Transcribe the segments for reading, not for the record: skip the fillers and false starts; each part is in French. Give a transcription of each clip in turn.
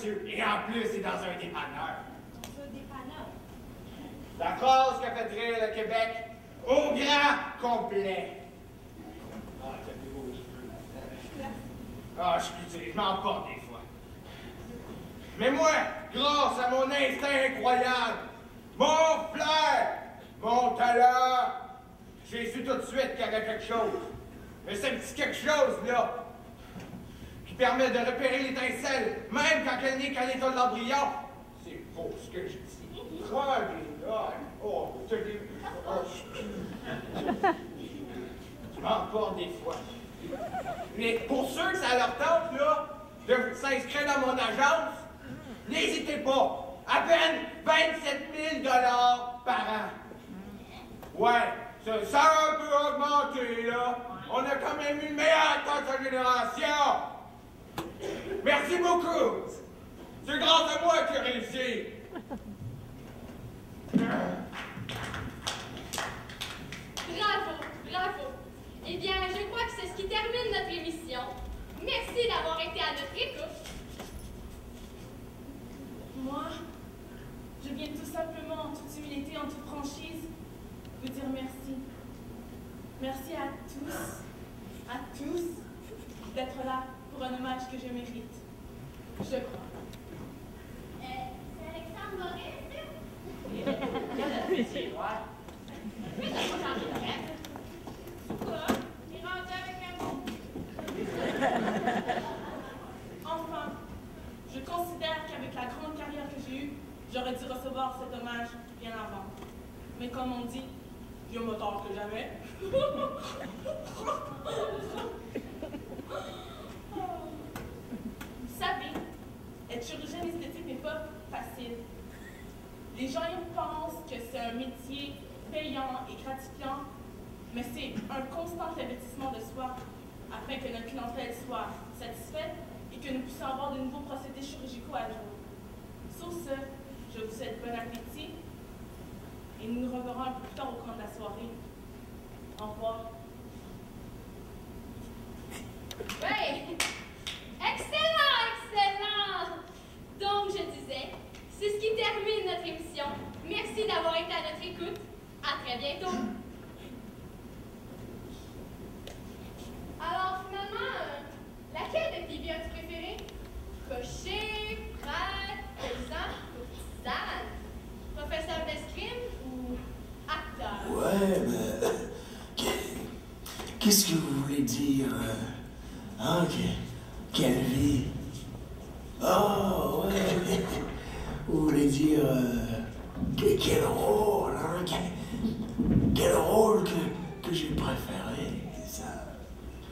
monsieur. Et en plus, c'est dans un dépanneur. Dans un dépanneur? La phrase qui a fait rire le Québec au grand complet. Ah, quel beau cheveux. Ah, je m'emporte des fois. Mais moi, grâce à mon instinct incroyable, mon flair, mon talent, j'ai su tout de suite qu'il y avait quelque chose. Mais c'est un petit quelque chose, là, qui permet de repérer l'étincelle, même quand elle n'est qu'à l'état de l'embryon. C'est faux ce que je dis. Crois là. Oh, je l'ai vu. Je m'emporte des fois. Mais pour ceux que ça leur tente, là, de s'inscrire dans mon agence, n'hésitez pas. À peine 27 000 $ par an. Ouais, ça a un peu augmenté, là. On a quand même eu le meilleur temps de sa génération. Merci beaucoup. C'est grâce à moi que j'ai réussi. Bravo, bravo. Eh bien, je crois que c'est ce qui termine notre émission. Merci d'avoir été à notre écoute. Moi, je viens tout simplement, en toute humilité, en toute franchise, vous dire merci. Merci à tous, d'être là pour un hommage que je mérite. Je crois. C'est Alexandre Maurice? Il y a de plaisir, ouais. Oui, ça va changer de rêve. Quoi? Il est rendu avec un bon. Enfin, je considère qu'avec la grande carrière que j'ai eue, j'aurais dû recevoir cet hommage bien avant. Mais comme on dit, Dieu me tord que jamais. Vous savez, être chirurgienne esthétique n'est pas facile. Les gens y pensent que c'est un métier payant et gratifiant, mais c'est un constant investissement de soi afin que notre clientèle soit satisfaite et que nous puissions avoir de nouveaux procédés chirurgicaux à jour. Sur ce, je vous souhaite bon appétit et nous nous reverrons un peu plus tard au cours de la soirée. Au revoir. Oui! Excellent, excellent! Donc, je disais, c'est ce qui termine notre émission. Merci d'avoir été à notre écoute. À très bientôt. Alors, finalement, laquelle de tes vies as-tu préférée? Cocher, prêtre, paysan, courtisane, professeur d'escrime ou acteur? Ouais, mais... Qu'est-ce que vous voulez dire? Hein? Quelle vie? Oh, ouais. Vous voulez dire... quel rôle, hein? Quel rôle que j'ai préféré, c'est ça?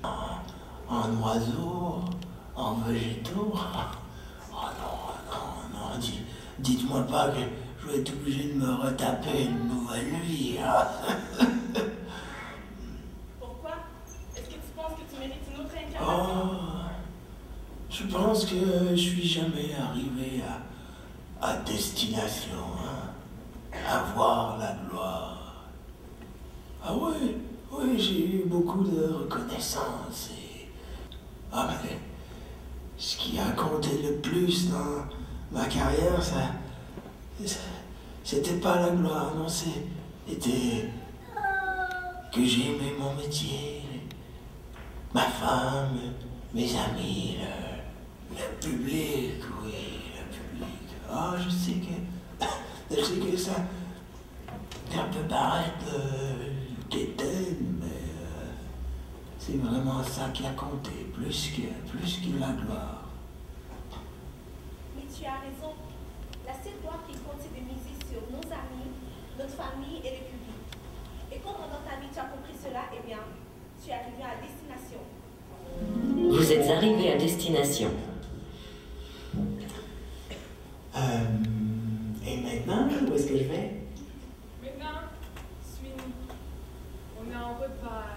En oiseau? En végétaux? Oh non. Dites-moi pas que je vais être obligé de me retaper une nouvelle vie, hein? Pourquoi? Est-ce que tu penses que tu mérites une autre incarnation? Oh, je pense que je suis jamais arrivé à destination, hein? À voir la gloire. Ah oui, j'ai eu beaucoup de reconnaissance et... Ah mais, ce qui a compté le plus dans ma carrière, c'était pas la gloire, non, c'était que j'aimais mon métier, ma femme, mes amis, le public, oui, le public. Ah, je sais que ça peut paraître quétaine, mais c'est vraiment ça qui a compté, plus que la gloire. Mais tu as raison. La seule gloire qui compte, c'est de miser sur nos amis, notre famille et le public. Et quand pendant ta vie tu as compris cela, eh bien, tu es arrivé à destination. Vous êtes arrivé à destination. Et maintenant, où est-ce que je vais? Maintenant, suis-nous. On est en route vers...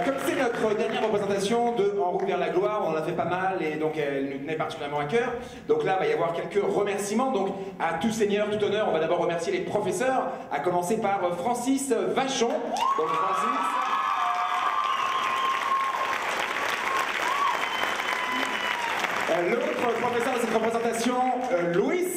Comme c'est notre dernière représentation de En route vers la gloire, on en a fait pas mal et donc elle nous tenait particulièrement à cœur. Donc là, il va y avoir quelques remerciements. Donc à tout seigneur, tout honneur, on va d'abord remercier les professeurs, à commencer par Francis Vachon. Donc Francis. L'autre professeur de cette représentation, Louis.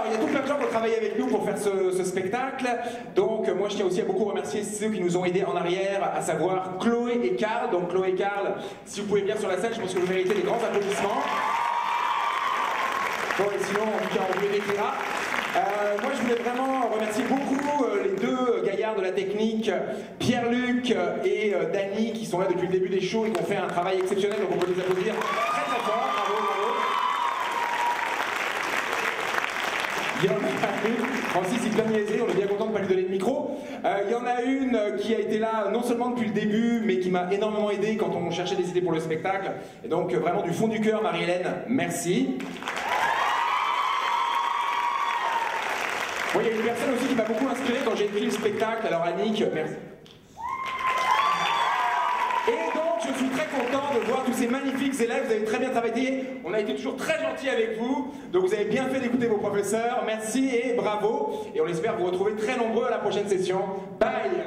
Il y a tout plein de gens qui ont travaillé avec nous pour faire ce spectacle. Donc moi je tiens aussi à beaucoup remercier ceux qui nous ont aidés en arrière, à savoir Chloé et Karl. Donc Chloé et Karl, si vous pouvez venir sur la scène, je pense que vous méritez des grands applaudissements. Bon et sinon, en tout cas, on vous les décrira. Moi je voulais vraiment remercier beaucoup les deux gaillards de la technique, Pierre-Luc et Dany, qui sont là depuis le début des shows et qui ont fait un travail exceptionnel. Donc on peut les applaudir très très fort. Bravo, bravo. Il y en a une, Francis il est bien niaisé, on est bien content de ne pas lui donner de micro. Il y en a une qui a été là non seulement depuis le début, mais qui m'a énormément aidé quand on cherchait des idées pour le spectacle. Et donc vraiment du fond du cœur, Marie-Hélène, merci. Bon, il y a une personne aussi qui m'a beaucoup inspiré quand j'ai écrit le spectacle, alors Annick, merci. Et donc je suis très content de voir tous ces magnifiques élèves, vous avez très bien travaillé, on a été toujours très gentils avec vous, donc vous avez bien fait d'écouter vos professeurs, merci et bravo, et on espère vous retrouver très nombreux à la prochaine session. Bye.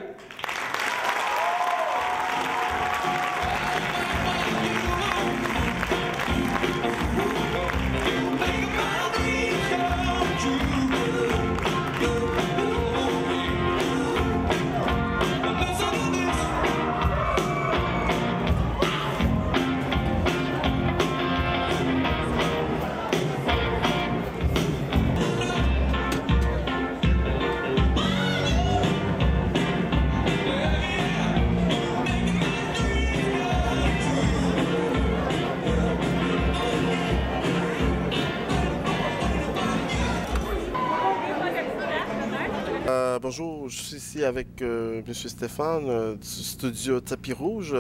Bonjour, je suis ici avec M. Stéphane du studio Tapis Rouge.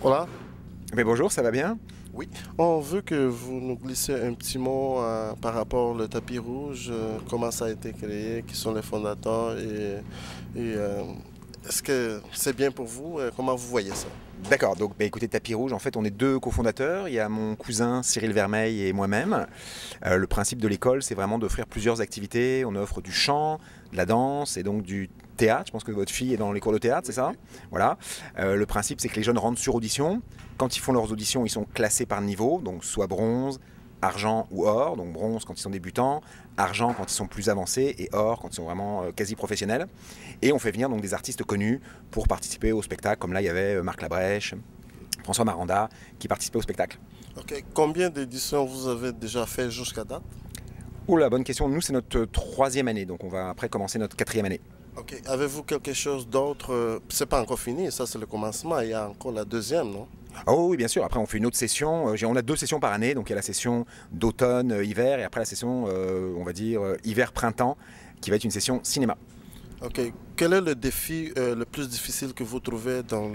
Voilà. Mais bonjour, ça va bien? Oui. On veut que vous nous glissez un petit mot par rapport au Tapis Rouge, comment ça a été créé, qui sont les fondateurs et est-ce que c'est bien pour vous? Comment vous voyez ça? D'accord, donc écoutez, Tapis Rouge, en fait on est deux cofondateurs, il y a mon cousin Cyril Vermeil et moi-même. Le principe de l'école, c'est vraiment d'offrir plusieurs activités. On offre du chant, de la danse et donc du théâtre. Je pense que votre fille est dans les cours de théâtre, c'est ça? Voilà. Le principe, c'est que les jeunes rentrent sur audition. Quand ils font leurs auditions, ils sont classés par niveau, donc soit bronze, argent ou or, donc bronze quand ils sont débutants, argent quand ils sont plus avancés et or quand ils sont vraiment quasi professionnels. Et on fait venir donc des artistes connus pour participer au spectacle, comme là il y avait Marc Labrèche, François Maranda qui participaient au spectacle. Ok, combien d'éditions vous avez déjà fait jusqu'à date? Oh la bonne question, nous c'est notre 3e année, donc on va après commencer notre 4e année. Ok, avez-vous quelque chose d'autre? C'est pas encore fini, ça c'est le commencement, il y a encore la 2e, non? Oh oui, bien sûr. Après, on fait une autre session. On a 2 sessions par année. Donc, il y a la session d'automne-hiver et après la session, on va dire, hiver-printemps, qui va être une session cinéma. Ok. Quel est le défi le plus difficile que vous trouvez dans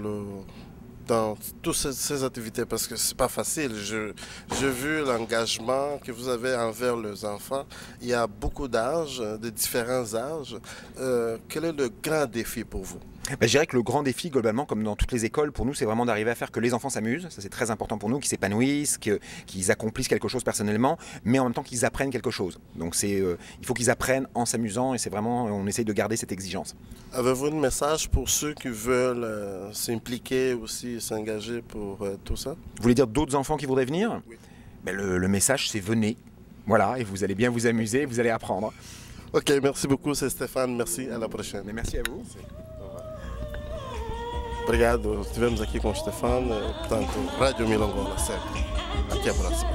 dans toutes ces activités parce que c'est pas facile. J'ai vu l'engagement que vous avez envers les enfants. Il y a beaucoup d'âges, de différents âges. Quel est le grand défi pour vous? Je dirais que le grand défi, globalement, comme dans toutes les écoles, pour nous, c'est vraiment d'arriver à faire que les enfants s'amusent. Ça, c'est très important pour nous, qu'ils s'épanouissent, qu'ils accomplissent quelque chose personnellement, mais en même temps qu'ils apprennent quelque chose. Donc, il faut qu'ils apprennent en s'amusant et c'est vraiment, on essaye de garder cette exigence. Avez-vous un message pour ceux qui veulent s'impliquer aussi, s'engager pour tout ça? Vous voulez dire d'autres enfants qui voudraient venir? Oui. Le message, c'est venez. Voilà, et vous allez bien vous amuser, vous allez apprendre. Ok, merci beaucoup, c'est Stéphane. Merci, à la prochaine. Mais merci à vous. Obrigado, estivemos aqui com o Stefano, portanto, Rádio Milongola, sempre. Até a próxima.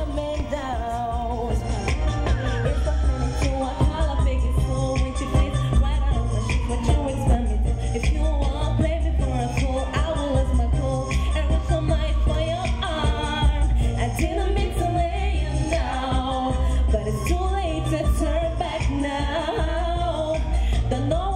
The